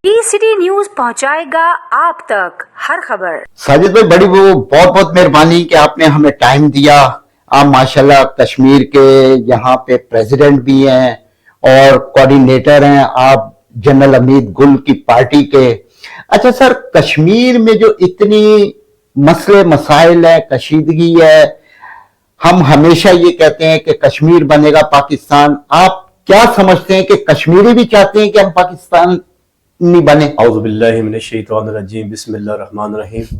City news पहुंचाएगा आप तक हर खबर। साजिद भाई बड़ी वो बहुत बहुत मेहरबानी कि आपने हमें टाइम दिया। आप माशाल्लाह कश्मीर के यहाँ पे प्रेसिडेंट भी हैं और कोऑर्डिनेटर हैं आप जनरल हमीद गुल की पार्टी के। अच्छा सर, कश्मीर में जो इतनी मसले मसाइल है, कशीदगी है, हम हमेशा ये कहते हैं कि कश्मीर बनेगा पाकिस्तान। आप क्या समझते हैं कि कश्मीरी भी चाहते हैं कि हम पाकिस्तान नहीं बने? औज़ुबिल्लाहि मिनश्शैतानिर्रजीम, बिस्मिल्लाहिर्रहमानिर्रहीम।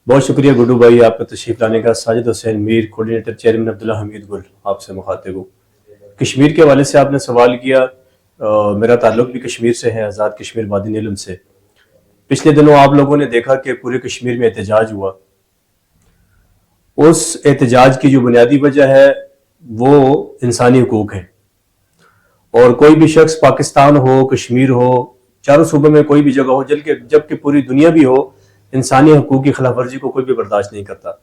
बहुत शुक्रिया गुड्डू भाई आपका तशरीफ लाने का। साजिद हुसैन मीर, कोऑर्डिनेटर चेयरमैन अब्दुल्ला हमीद गुल आपसे मुखातिब हूँ। कश्मीर के हवाले से आपने सवाल किया। मेरा ताल्लुक भी कश्मीर से है, आज़ाद कश्मीर वादी नीलम से। पिछले दिनों आप लोगों ने देखा कि पूरे कश्मीर में एहतजाज हुआ। उस एहतजाज की जो बुनियादी वजह है वो इंसानी हुकूक है। और कोई भी शख्स पाकिस्तान हो, कश्मीर हो, चारों सूबों में कोई भी जगह हो, जबकि पूरी दुनिया भी हो, इंसानी हुकूक की खिलाफ वर्जी को कोई भी बर्दाश्त नहीं करता।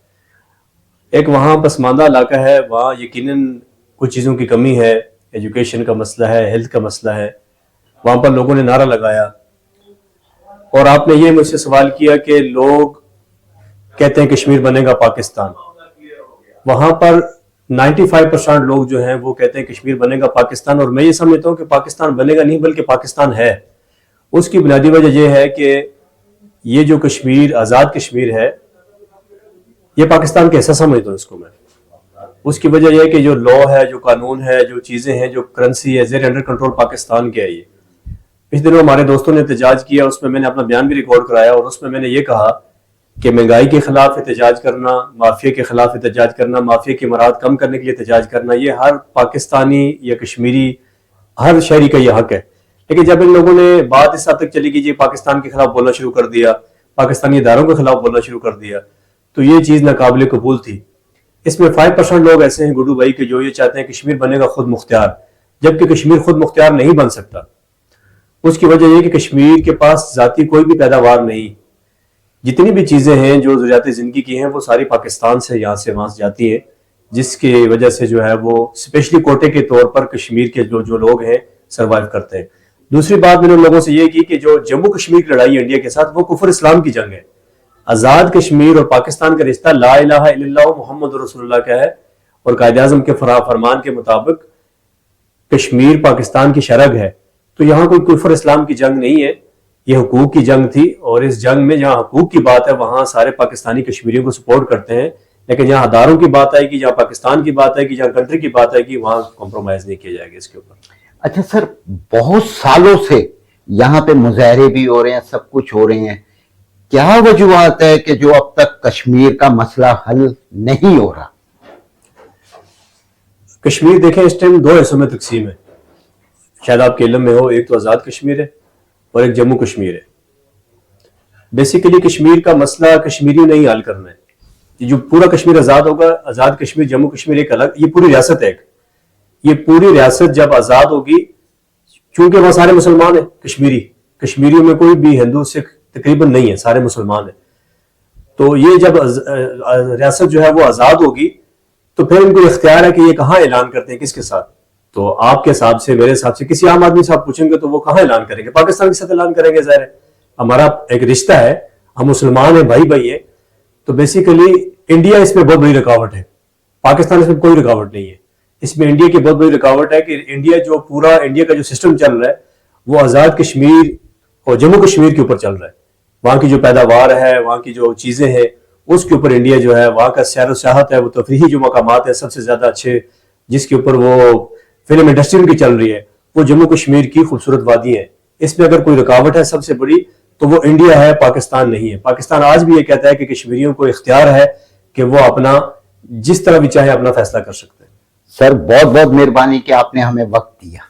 एक वहाँ पसमानदा इलाका है, वहाँ यकीनन कुछ चीज़ों की कमी है, एजुकेशन का मसला है, हेल्थ का मसला है। वहाँ पर लोगों ने नारा लगाया और आपने ये मुझसे सवाल किया कि लोग कहते हैं कश्मीर बनेगा पाकिस्तान। वहाँ पर 95% लोग जो हैं वो कहते हैं कश्मीर बनेगा पाकिस्तान। और मैं ये समझता हूँ कि पाकिस्तान बनेगा नहीं बल्कि पाकिस्तान है। उसकी बुनियादी वजह यह है कि ये जो कश्मीर, आज़ाद कश्मीर है, ये पाकिस्तान का हिस्सा समझता हूँ इसको मैं। उसकी वजह यह है कि जो लॉ है, जो कानून है, जो चीज़ें हैं, जो करेंसी है, ज़ेर अंडर कंट्रोल पाकिस्तान के है ये। इस दिनों हमारे दोस्तों ने एहतजाज किया, उसमें मैंने अपना बयान भी रिकॉर्ड कराया और उसमें मैंने ये कहा कि महंगाई के खिलाफ एहतजाज करना, माफिया के खिलाफ एहतजाज करना, माफिया की मराद कम करने के लिए एहतजाज करना, ये हर पाकिस्तानी या कश्मीरी, हर शहरी का ये हक है। लेकिन जब इन लोगों ने बात इस हद तक चली कि जी पाकिस्तान के खिलाफ बोलना शुरू कर दिया, पाकिस्तानी इदारों के खिलाफ बोलना शुरू कर दिया, तो ये चीज़ नाकाबिल कबूल थी। इसमें 5% लोग ऐसे हैं गुड्डू भाई के जो ये चाहते हैं कश्मीर बनेगा खुद मुख्तियार, जबकि कश्मीर खुद मुख्तियार नहीं बन सकता। उसकी वजह यह कि कश्मीर के पास जाती कोई भी पैदावार नहीं। जितनी भी चीज़ें हैं जो ज़रूरियात ज़िंदगी की हैं वो सारी पाकिस्तान से यहाँ से वहाँ से जाती हैं, जिसकी वजह से जो है वो स्पेशली कोटे के तौर पर कश्मीर के जो लोग हैं सर्वाइव करते हैं। दूसरी बात मैंने उन लोगों से ये की कि जो जम्मू कश्मीर की लड़ाई इंडिया के साथ वो कुफर इस्लाम की जंग है। आज़ाद कश्मीर और पाकिस्तान का रिश्ता ला इलाहा इल्लल्लाह मुहम्मद रसूलुल्लाह का है और कायदे आज़म के फरमान के मुताबिक कश्मीर पाकिस्तान की शरग है। तो यहाँ कोई कुफर इस्लाम की जंग नहीं है, ये हुकूक की जंग थी। और इस जंग में जहाँ हुकूक की बात है वहाँ सारे पाकिस्तानी कश्मीरियों को सपोर्ट करते हैं, लेकिन जहाँ अदारों की बात आएगी, जहाँ पाकिस्तान की बात आएगी, जहाँ कंट्री की बात आएगी, वहाँ कॉम्प्रोमाइज नहीं किया जाएगा इसके ऊपर। अच्छा सर, बहुत सालों से यहाँ पे मुजाहरे भी हो रहे हैं, सब कुछ हो रहे हैं, क्या वजूहात है कि जो अब तक कश्मीर का मसला हल नहीं हो रहा? कश्मीर देखें इस टाइम दो हिस्सों में तकसीम है, शायद आपके इल्म में हो। एक तो आज़ाद कश्मीर है और एक जम्मू कश्मीर है। बेसिकली कश्मीर का मसला कश्मीरियों ने ही हल करना है। ये जो पूरा कश्मीर आज़ाद होगा, आज़ाद कश्मीर, जम्मू कश्मीर एक अलग, ये पूरी रियासत है। ये पूरी रियासत जब आज़ाद होगी, क्योंकि वहाँ सारे मुसलमान हैं, कश्मीरियों में कोई भी हिंदू सिख तकरीबन नहीं है, सारे मुसलमान हैं। तो ये जब रियासत जो है वो आज़ाद होगी तो फिर इनको इख्तियार है कि ये कहाँ ऐलान करते हैं, किसके साथ। तो आपके हिसाब से, मेरे हिसाब से, किसी आम आदमी से आप पूछेंगे तो वो कहाँ ऐलान करेंगे? पाकिस्तान के साथ ऐलान करेंगे। ज़ाहिर है हमारा एक रिश्ता है, हम मुसलमान हैं, भाई भाई है। तो बेसिकली इंडिया इसमें बहुत बड़ी रुकावट है, पाकिस्तान इसमें कोई रुकावट नहीं है। इसमें इंडिया की बहुत बड़ी रुकावट है कि इंडिया जो पूरा इंडिया का जो सिस्टम चल रहा है वो आज़ाद कश्मीर और जम्मू कश्मीर के ऊपर चल रहा है। वहाँ की जो पैदावार है, वहाँ की जो चीज़ें हैं, उसके ऊपर इंडिया जो है, वहाँ का सैर व सियाहत है, वो तफरीही जो मकामात है सबसे ज़्यादा अच्छे, जिसके ऊपर वो फिल्म इंडस्ट्री उनकी चल रही है, वो जम्मू कश्मीर की खूबसूरत वादी है। इसमें अगर कोई रुकावट है सबसे बड़ी तो वो इंडिया है, पाकिस्तान नहीं है। पाकिस्तान आज भी ये कहता है कि कश्मीरियों को इख्तियार है कि वो अपना जिस तरह भी चाहे अपना फैसला कर सकते हैं। सर बहुत बहुत मेहरबानी कि आपने हमें वक्त दिया।